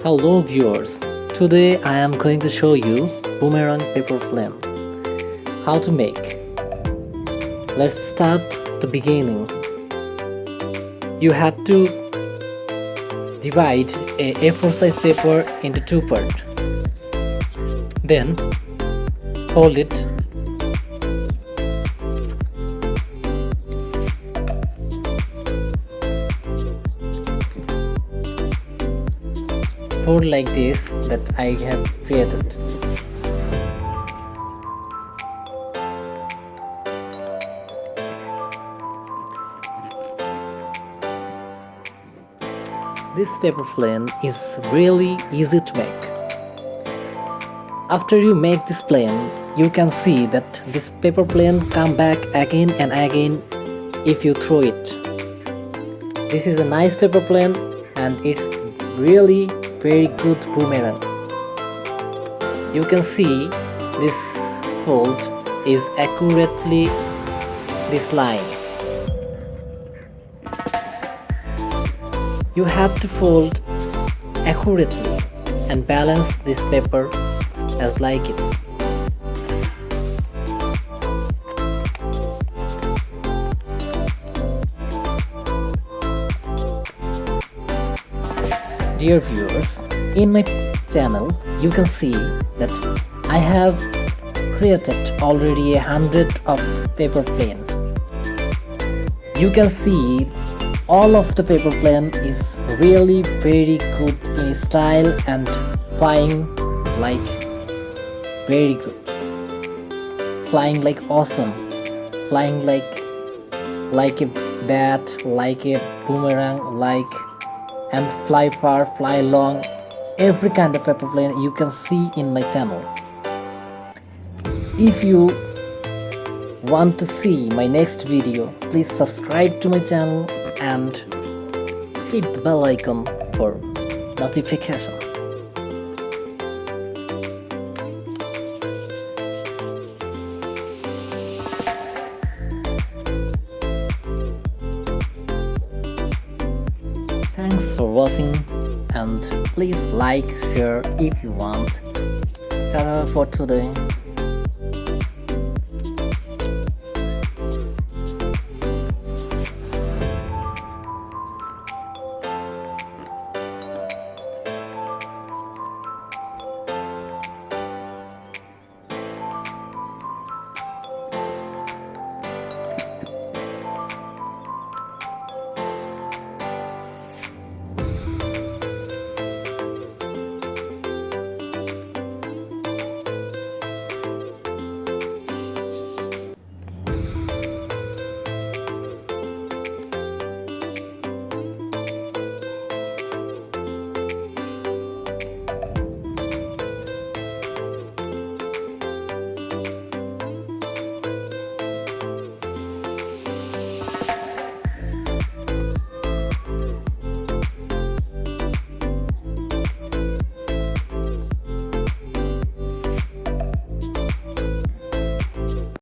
Hello viewers, today I am going to show you Boomerang paper plane. How to make. Let's start the beginning. You have to divide a A4 size paper into two parts. Then fold it. Fold like this that I have created. This paper plane is really easy to make. After you make this plane, you can see that this paper plane come back again and again if you throw it. This is a nice paper plane and it's really very good boomerang. You can see this fold is accurately this line. You have to fold accurately and balance this paper as like it. Dear viewers, in my channel you can see that I have created already 100 of paper plane. You can see all of the paper plane is really very good in style and flying like very good, flying like awesome, flying like a bat, like a boomerang, like and fly far, fly long, every kind of paper plane you can see in my channel. If you want to see my next video, please subscribe to my channel and hit the bell icon for notification. Thanks for watching and please like, share if you want. Ta-da for today.